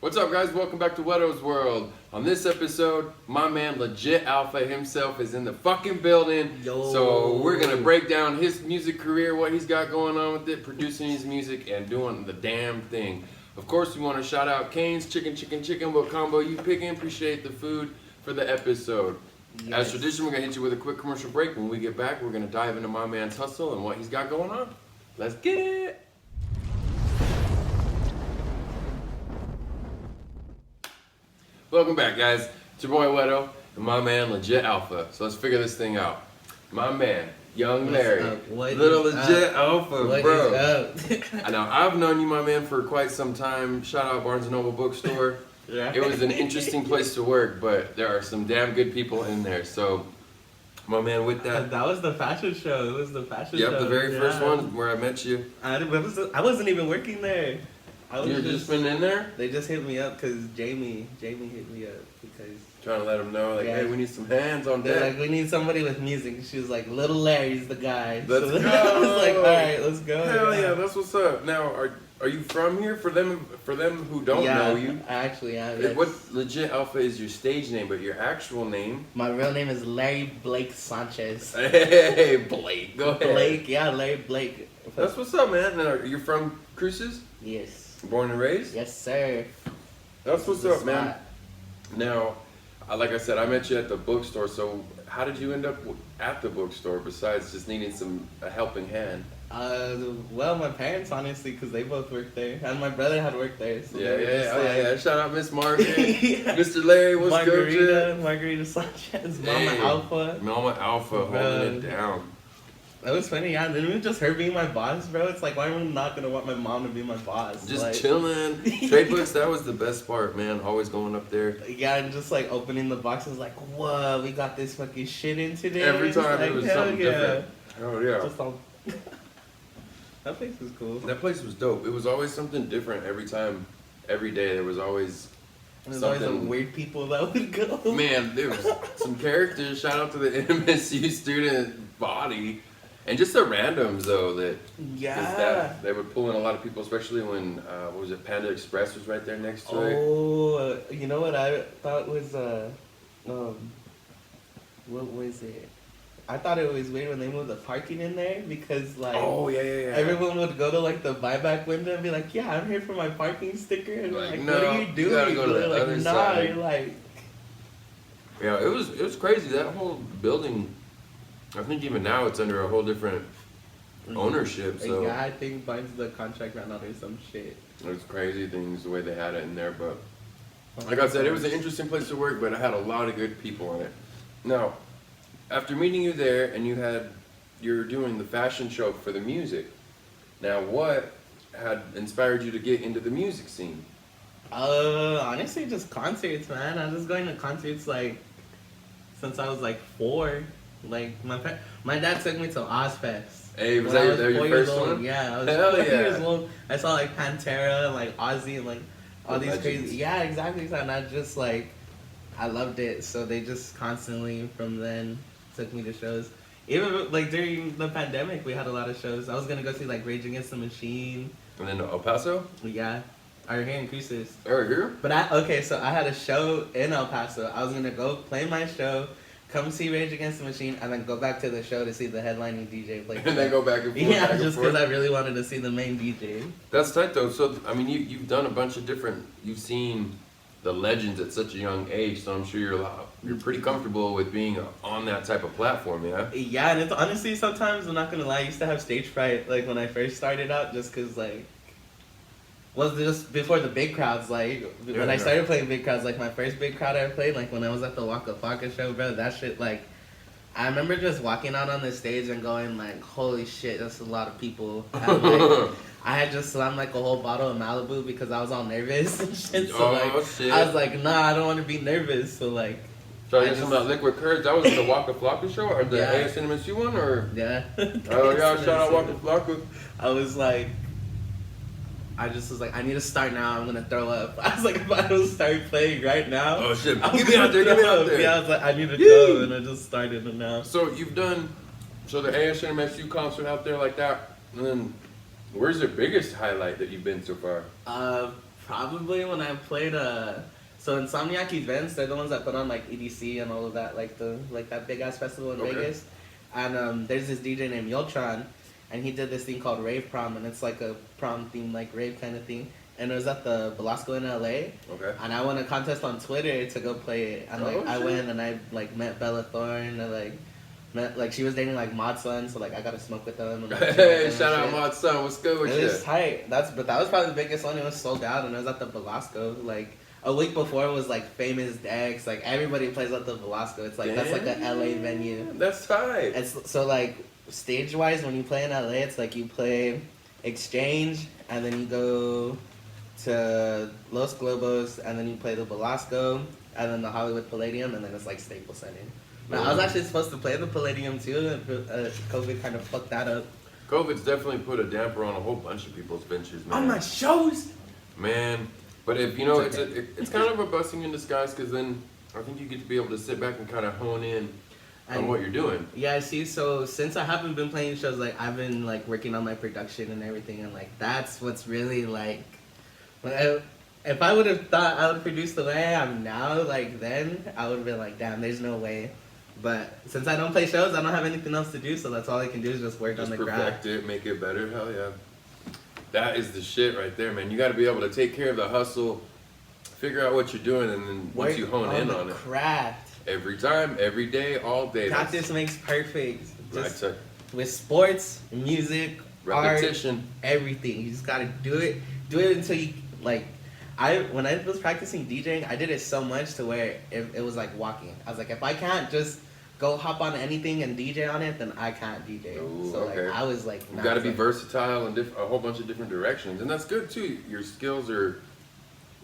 What's up, guys? Welcome back to Whetto's World. On this episode, my man Legit Alpha himself is in the fucking building. Yo. So we're gonna break down his music career, what he's got going on with it, producing his music, and doing the damn thing. Of course, we want to shout out Kane's Chicken. What combo you picking? Appreciate the food for the episode. Yes. As tradition, we're gonna hit you with a quick commercial break. When we get back, we're gonna dive into my man's hustle and what he's got going on. Let's get it. Welcome back, guys. It's your boy Whetto and my man Legit Alpha. So let's figure this thing out. My man, Young Larry, little Legit Alpha, What bro. is up? I know I've known you, my man, for quite some time. Shout out Barnes & Noble Bookstore. Yeah. It was an interesting place to work, but there are some damn good people in there. So, my man, with that. That was the fashion show. It was the fashion show. Yep, the very first one where I met you. I wasn't even working there. You've just been in there? They just hit me up because Jamie hit me up because Trying to let them know, like, Yeah. hey, we need some hands on they're deck. like, we need somebody with music. She was like, Little Larry's the guy. Let's so go. I was like, all right, let's go. Hell yeah, that's what's up. Now, are you from here? For them who don't know you, I actually am. Yes. what Legit Alpha is your stage name, but your actual name? My real name is Larry Blake Sanchez. Hey, Blake, go ahead. Blake, yeah, Larry Blake. That's what's up, man. Now, you're from Cruces? Yes. Born and raised? Yes, sir. That's what's The up, man. spot. Now, like I said, I met you at the bookstore. So, how did you end up at the bookstore besides just needing a helping hand? Well, my parents, honestly, because they both worked there, and my brother had worked there. So Yeah, they were yeah, just oh, like, yeah. Shout out Miss Margaret, Yeah. Mr. Larry, what's good? Margarita Sanchez, Mama Hey. Alpha. Mama Alpha Bro. holding it down. That was funny, yeah. And then even just her being my boss, bro. It's like, why am I not gonna want my mom to be my boss? Just like, chilling. Trade books, that was the best part, man. Always going up there. Yeah, and just like opening the boxes, like, whoa, we got this fucking shit in today. Every It's time like, it was hell something yeah. different. Oh, yeah. Just all... That place was cool. That place was dope. It was always something different every time, every day. There was always There's always some something. weird people that would go. Man, there was some characters. Shout out to the MSU student body. And just the randoms, though, that they would pull in a lot of people, especially when, what was it, Panda Express was right there next to it. Oh, you know what I thought was, what was it? I thought it was weird when they moved the parking in there because, like, Oh, yeah. everyone would go to, like, the buyback window and be like, yeah, I'm here for my parking sticker. And Like, like, no, what are you you doing? gotta go to They're the like, other nah, side. you're like... Yeah, it was crazy. That whole building, I think even now it's under a whole different ownership. So Yeah, I think mine's the contract ran out or some shit. it's crazy things the way they had it in there. But like I said, it was an interesting place to work, but it had a lot of good people in it. Now, after meeting you there and you're doing the fashion show for the music. Now, what had inspired you to get into the music scene? Honestly, just concerts, man. I was going to concerts, like, since I was, like, 4. Like, my dad took me to Ozfest. Hey, was When I that your 4 years first old. one? Yeah, I was Hell 4 yeah. years old. I saw, like, Pantera and, like, Ozzy and, like, all The these legends. crazy... Yeah, exactly. And I just, like, I loved it. So they just constantly, from then, took me to shows. Even, like, during the pandemic, we had a lot of shows. I was going to go see, like, Rage Against the Machine. And then El Paso? Yeah. Or here in Cruces. Or here? But so I had a show in El Paso. I was gonna go play my show, come see Rage Against the Machine, and then go back to the show to see the headlining DJ play. And then go back and forth. Yeah, back and just forth. because I really wanted to see the main DJ. That's tight though. So I mean, you've done a bunch of different. You've seen the legends at such a young age, so I'm sure you're pretty comfortable with being on that type of platform, yeah. Yeah, and it's honestly sometimes, I'm not gonna lie, I used to have stage fright like when I first started out, just because like. Was just before the big crowds, like, when I started playing big crowds, like, my first big crowd I ever played, like, when I was at the Waka Flocka show, bro, that shit, like, I remember just walking out on the stage and going, like, holy shit, that's a lot of people. And, like, I had just slammed, like, a whole bottle of Malibu because I was all nervous and shit, so, like, Shit. I was like, nah, I don't want to be nervous, so, like, So I you're talking about Liquid Courage? That was the Waka Flocka show, or the Yeah. ASMSU one, or? yeah. Oh yeah, shout out Waka Flocka. I was like, I just was like, I need to start now. I'm gonna throw up. I was like, if I don't start playing right now, Oh shit! I'm Get me out there! Get me gonna out there! Yeah, I was like, I need to go, and I just started it now. So you've done, the ASMSU concert out there like that, and then where's the biggest highlight that you've been so far? Probably when I played so Insomniac events, they're the ones that put on like EDC and all of that, like that big ass festival in Vegas. And there's this DJ named Yoltron, and he did this thing called Rave Prom, and it's like a prom themed like rave kind of thing. And it was at the Velasco in LA. Okay. And I won a contest on Twitter to go play it. And like I went and I like met Bella Thorne and like met like she was dating like Mod's son, so like I got to smoke with them. And, like, Hey, shout out Mod's son. What's good with you? It was tight. But that was probably the biggest one. It was sold out, and it was at the Velasco. Like a week before, it was like Famous Dex. Like everybody plays at the Velasco. It's like that's like a LA venue. That's tight. It's so like stage wise, when you play in LA, it's like you play Exchange, and then you go to Los Globos, and then you play the Velasco, and then the Hollywood Palladium, and then it's like Staples Center. Now, I was actually supposed to play the Palladium too, and COVID kind of fucked that up. COVID's definitely put a damper on a whole bunch of people's ventures, man. On my shows! Man, but if you know, it's kind of a blessing in disguise, because then I think you get to be able to sit back and kind of hone in on what you're doing. Yeah, see, so since I haven't been playing shows, like I've been like working on my production and everything, and like that's what's really like, if I would have thought I would produce the way I am now, like then I would have been like, damn, there's no way. But since I don't play shows, I don't have anything else to do, so that's all I can do is just work on the craft. Perfect it, make it better. Hell yeah. That is the shit right there, man. You got to be able to take care of the hustle, figure out what you're doing, and then once you hone in on it. Craft. Every time, every day, all day. Practice makes perfect. Just right. with sports, music, repetition, art, everything. You just gotta do it. Do it until you like. When I was practicing DJing, I did it so much to where it was like walking. I was like, if I can't just go hop on anything and DJ on it, then I can't DJ. Ooh, so okay. like I was like, you got to be versatile in a whole bunch of different directions, and that's good too. Your skills are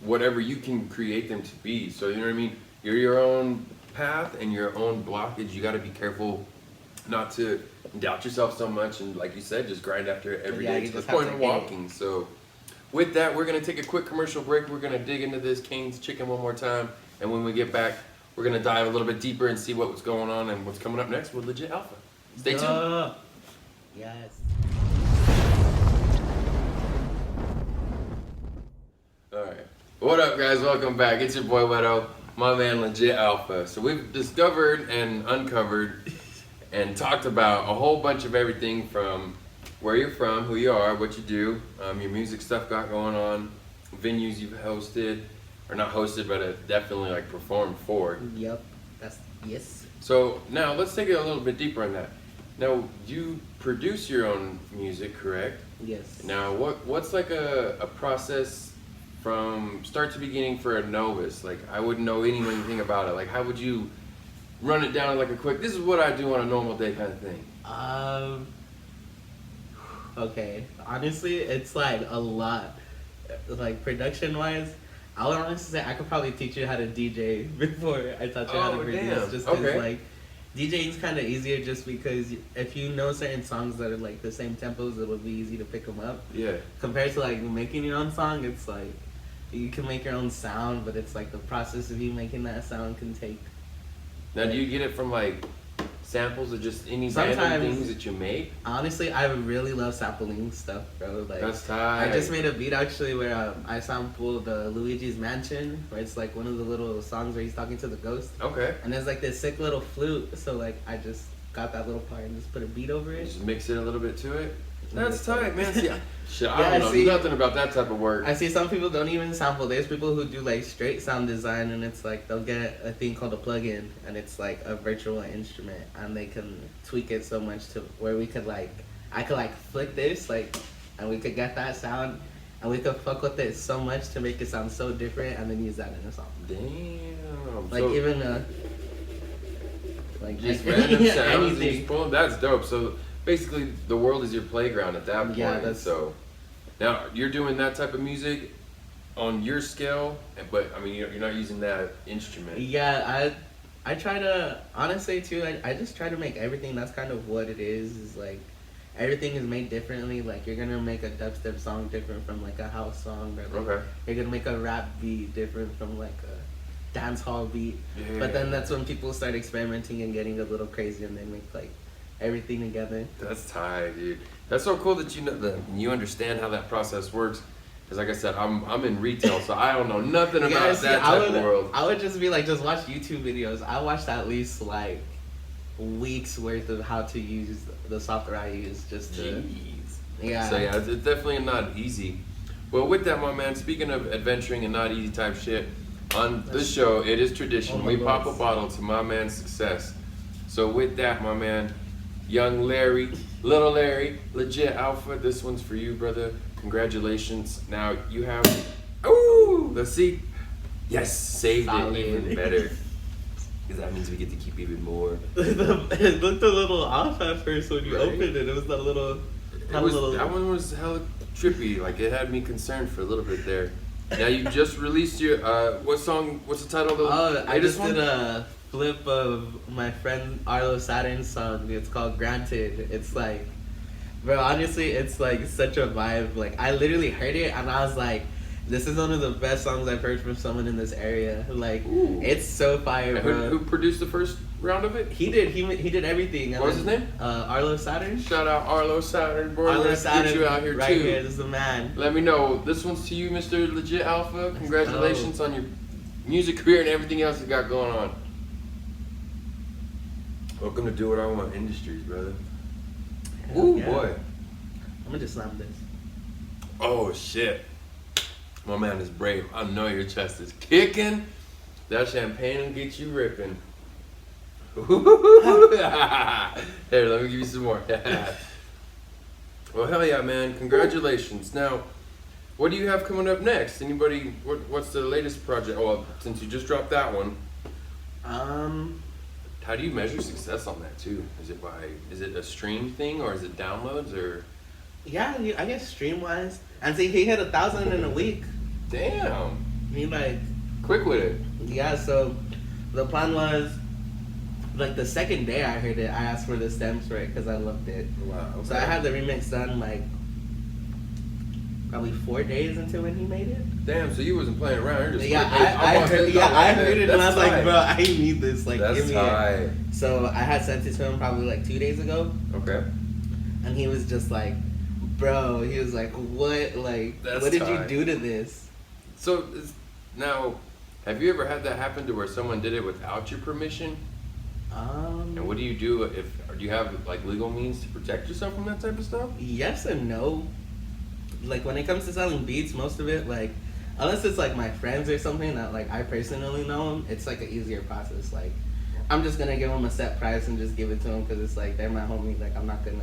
whatever you can create them to be. So you know what I mean. You're your own path and your own blockage. You got to be careful not to doubt yourself so much, and like you said, just grind after it every day to the point of walking. So with that, we're gonna take a quick commercial break. We're gonna dig into this Cane's chicken one more time, and when we get back, we're gonna dive a little bit deeper and see what's going on and what's coming up next with Legit Alpha. Stay tuned. Yes. All right. What up, guys? Welcome back. It's your boy Whetto, my man Legit Alpha. So we've discovered and uncovered and talked about a whole bunch of everything from where you're from, who you are, what you do, your music stuff got going on, venues you've hosted, or not hosted, but definitely like performed for. Yep. Yes. So now let's take it a little bit deeper on that. Now you produce your own music, correct? Yes. Now what's like a process from start to beginning for a novice? Like I wouldn't know anything about it. Like how would you run it down like a quick, this is what I do on a normal day kind of thing? Okay, honestly, it's like a lot. Like production wise, I would honestly say I could probably teach you how to DJ before I taught you how to produce. Damn. Just because like DJing is kind of easier, just because if you know certain songs that are like the same tempos, it would be easy to pick them up. Yeah. Compared to like making your own song, it's like you can make your own sound, but it's like the process of you making that sound can take. Now, do you get it from like samples or just any random things that you make? Honestly, I really love sampling stuff, bro. Like that's tight. I just made a beat actually where I sampled Luigi's Mansion, where it's like one of the little songs where he's talking to the ghost. Okay. And there's like this sick little flute, so like I just got that little part and just put a beat over it. Just mix it a little bit to it. That's tight, man. See, shit, I Yeah, don't know nothing about that type of work. I see some people don't even sample. There's people who do like straight sound design, and it's like they'll get a thing called a plugin, and it's like a virtual instrument, and they can tweak it so much to where we could like, I could like flick this like, and we could get that sound, and we could fuck with it so much to make it sound so different, and then use that in a song. Damn. Like so, even like just random sounds. anything. Just pull, that's dope. So basically, the world is your playground at that point. Yeah, that's so. Now you're doing that type of music on your scale, but I mean you're not using that instrument. Yeah, I try to honestly too. I just try to make everything. That's kind of what it is. Is like everything is made differently. Like you're gonna make a dubstep song different from like a house song, or like Okay. you're gonna make a rap beat different from like a dance hall beat. Yeah. But then that's when people start experimenting and getting a little crazy, and they make like everything together. That's tight, dude. That's so cool that you know you understand how that process works. Because like I said, I'm in retail, so I don't know nothing about Yeah, see, that type of world. I would just be like, just watch YouTube videos. I watched at least like weeks worth of how to use the software I use just to. Jeez. Yeah. So yeah, it's definitely not easy. Well, with that, my man, speaking of adventuring and not easy type shit, on this show, it is tradition. Oh We my pop a goodness. bottle to my man's success. So with that, my man, young Larry, little Larry, legit alpha, this one's for you, brother. Congratulations. Now you have, ooh, let's see. Yes, saved Solid. it even better. Because that means we get to keep even more. It looked a little off at first when you Right. opened it. It was that little. That one was hella trippy. Like it had me concerned for a little bit there. Now you just released your what song? What's the title of the Oh, I latest just one? did a flip of my friend Arlo Saturn's song. It's called Granted. It's like, bro, honestly, it's like such a vibe. Like I literally heard it and I was like, this is one of the best songs I've heard from someone in this area. Like, Ooh. it's so fire, And bro. who produced the first round of it? He did everything. And What was his name? Arlo Saturn. Shout out Arlo Saturn, bro. Arlo Let's Saturn, get you out here right too. here. This is the man. Let me know. This one's to you, Mr. Legit Alpha. Congratulations on your music career and everything else you got going on. Welcome to DowatiwantIndustries, brother. Ooh, Yeah. boy. I'm gonna just slam this. Oh, shit. My man is brave. I know your chest is kicking. That champagne will get you ripping. Here, let me give you some more. Well, hell yeah, man. Congratulations. Now, what do you have coming up next? Anybody, what's the latest project? Oh, well, since you just dropped that one, how do you measure success on that too? Is it a stream thing or is it downloads or? Yeah, I guess stream wise. And see, he hit 1,000 in a week. Damn. He like, Quick with it. yeah. So the plan was, like the second day I heard it, I asked for the stems for it because I loved it. Wow. So I had the remix done like probably 4 days until when he made it. Damn, so you wasn't playing around. You're just Yeah, like, hey, I want heard, this, yeah, want I that. heard it and I was That's like, tight. bro, I need this. Like, That's give me tight. it. So I had sent it to him probably like 2 days ago, Okay. and he was just like, bro, he was like, what? Like, That's what did tight. you do to this? So now, have you ever had that happen to where someone did it without your permission? And what do you do if? Do you have like legal means to protect yourself from that type of stuff? Yes and no. Like when it comes to selling beats, most of it, like, unless it's like my friends or something that like I personally know them, it's like an easier process. Like, I'm just gonna give them a set price and just give it to them because it's like they're my homie. Like, I'm not gonna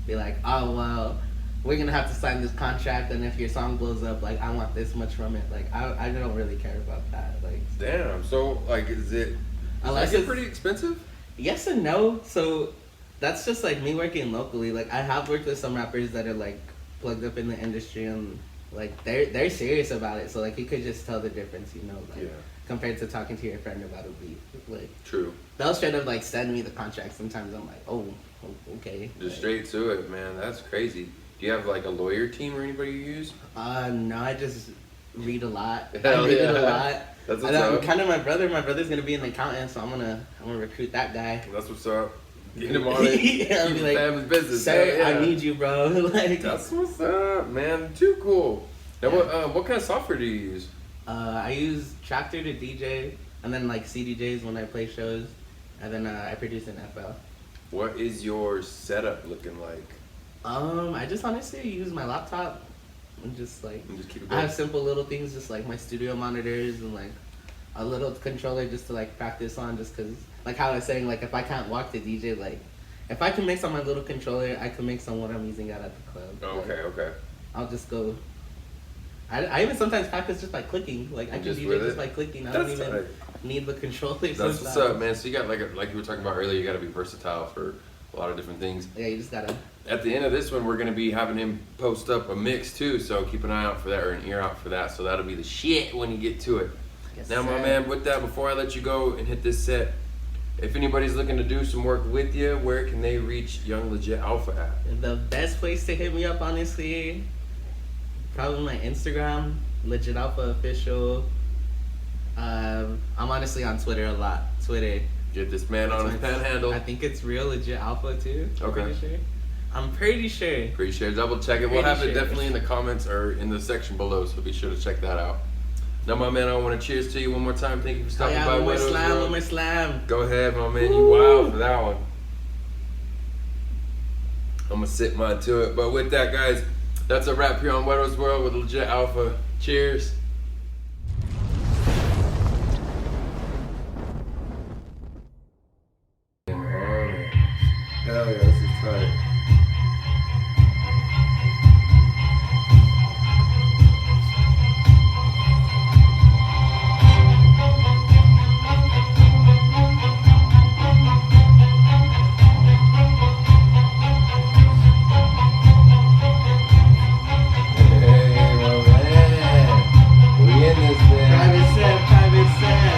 be like, oh well, we're gonna have to sign this contract, and if your song blows up, like I want this much from it. Like, I don't really care about that. Like, Damn. So like, is it? unless Is it it's pretty expensive? yes and no. So that's just like me working locally. Like I have worked with some rappers that are like plugged up in the industry and like they're serious about it. So like you could just tell the difference, you know, like Yeah. compared to talking to your friend about a beat. Like True. they'll straight up like send me the contract. Sometimes I'm like, oh, okay. Just Like, straight to it, man. That's crazy. Do you have like a lawyer team or anybody you use? no, I just read a lot. Hell I read yeah. it a lot. That's And what's I'm up. kind of my brother. My brother's gonna be an accountant, so I'm gonna recruit that guy. That's what's up. Get him on it. Yeah, I'll Keep be the like, family business. sir, Hell yeah. I need you, bro. Like, That's what's up, man. Too cool. Now, what kind of software do you use? I use Tractor to DJ, and then like CDJs when I play shows, and then I produce in FL. What is your setup looking like? I just honestly use my laptop, and just like And just keep it I going. have simple little things, just like my studio monitors and like a little controller just to like practice on, just cause like how I was saying, like if I can't walk to DJ, like if I can mix on my little controller, I can mix on what I'm using out at the club. Okay, Like, okay. I'll just go. I even sometimes practice just by clicking. Like I can Just DJ with just it? by clicking. I That's don't even tight. need the controller. That's what's up, man. So you got like you were talking about earlier, you got to be versatile for a lot of different things. Yeah, you just gotta. At the end of this one, we're gonna be having him post up a mix too, so keep an eye out for that or an ear out for that. So that'll be the shit when you get to it. Yes, Now, my sir. man, with that, before I let you go and hit this set, if anybody's looking to do some work with you, where can they reach Young Legit Alpha at? The best place to hit me up, honestly, probably my Instagram, Legit Alpha Official. I'm honestly on Twitter a lot. Twitter. Get this man on his That's my- panhandle. I think it's real Legit Alpha too. I'm Okay. pretty sure. I'm pretty sure. Pretty sure. Double check it. We'll Pretty have it sure. definitely in the comments or in the section below, so be sure to check that out. Now, my man, I want to cheers to you one more time. Thank you for stopping by. One more Whetto, slam, bro. one more slam. Go ahead, my man. You wild for that one. I'm going to sip mine to it. But with that, guys, that's a wrap here on Whetto's World with Legit Alpha. Cheers. Hell yeah, this is tight. Private set.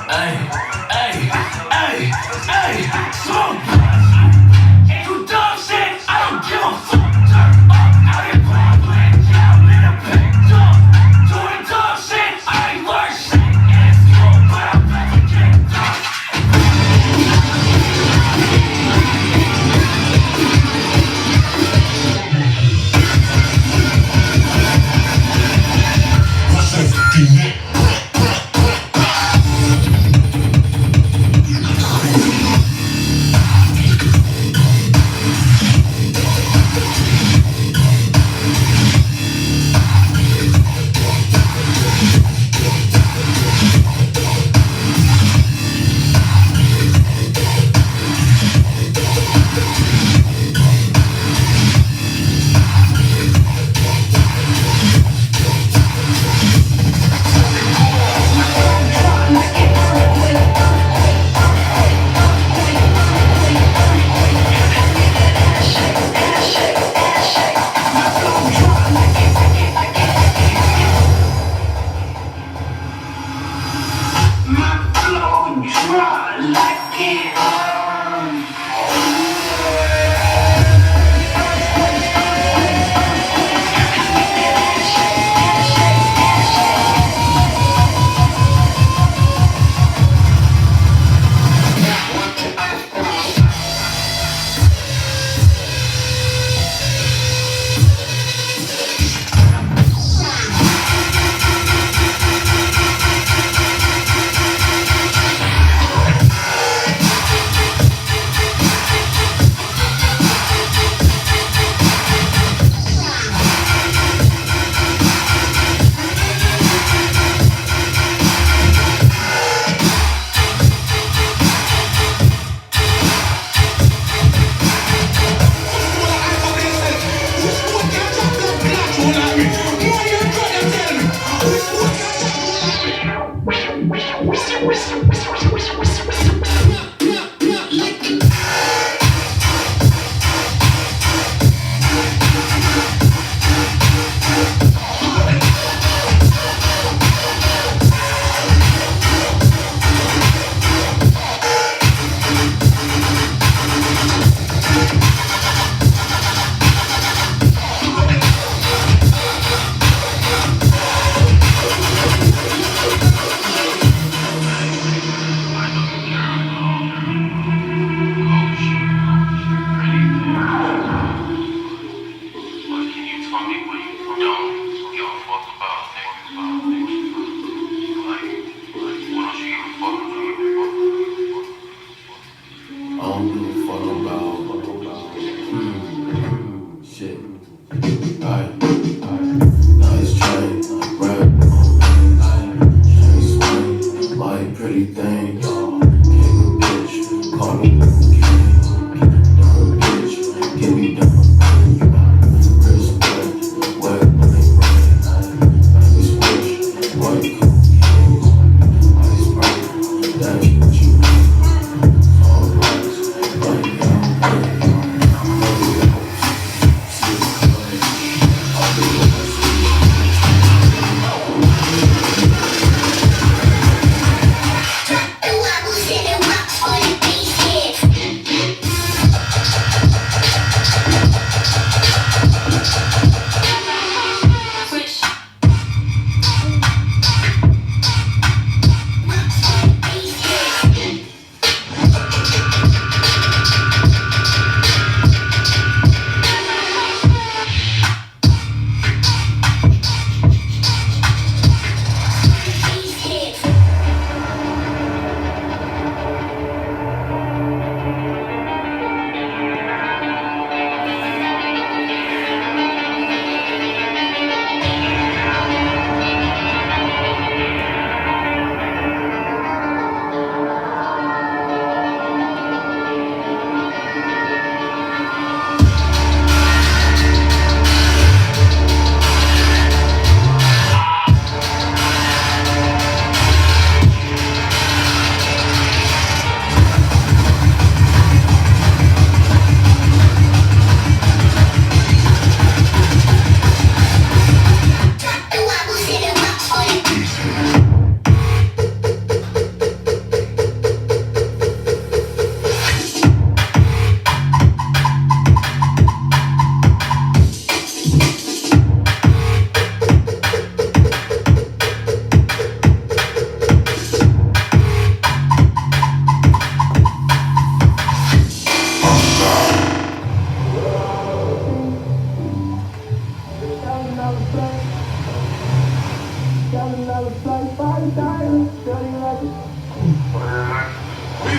Ay, ay, ay, ay, smoke. If you dog shit, I don't give a fuck. Turn up out in public, yeah, I'm in a big dog. Doing dog shit, I ain't learned shit in school, but I'm back to get dog.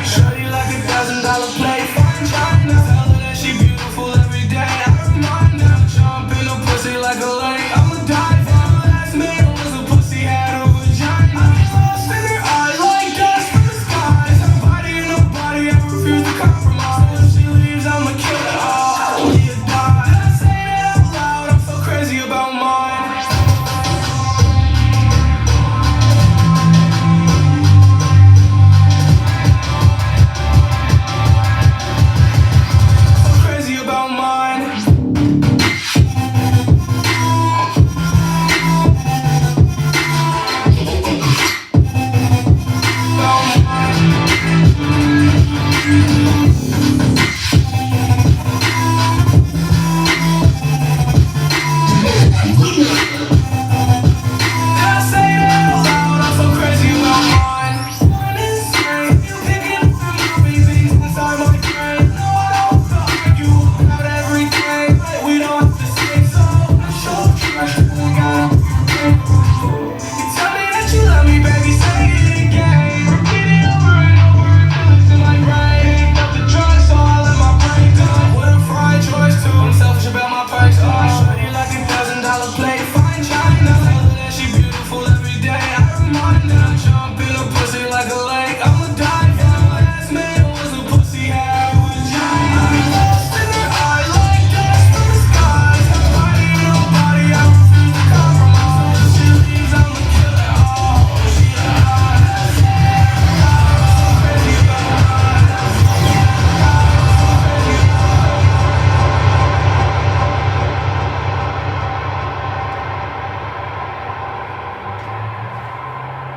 Shorty like $1,000 play, fine China. Tell her that she beautiful every day. I remind her, jump in the pussy like a lake. I'ma die for the last meal was a pussy had a vagina. I'm lost in her eyes like dust from the skies. Her body and her body, I refuse to compromise. If she leaves, I'ma kill her. Oh, you die. I say that out loud, I'm so crazy about mine. Crazy about mine. I say that out loud, I'm so crazy about mine. One insane, you picking up my babies inside my brain. No, I don't feel like you about everything. We don't have to say so. I'm so trash, we gotta you tell me that you love me, baby, say it again. Repeat it over and over until it's in my brain. Picked up the drugs, so I let my brain die. What a fried choice too. I'm selfish about my perks. Oh, shorty like $1,000 play, fine China. Tell her that she beautiful every day. I remind her, jump in a pussy like a lake. I'ma die for the last meal was a pussy had a vagina. I'm lost in her eyes like dust from the skies. Her body and her body, I refuse to compromise. If she leaves, I'ma kill her. Oh, she dies. Crazy about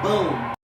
Boom.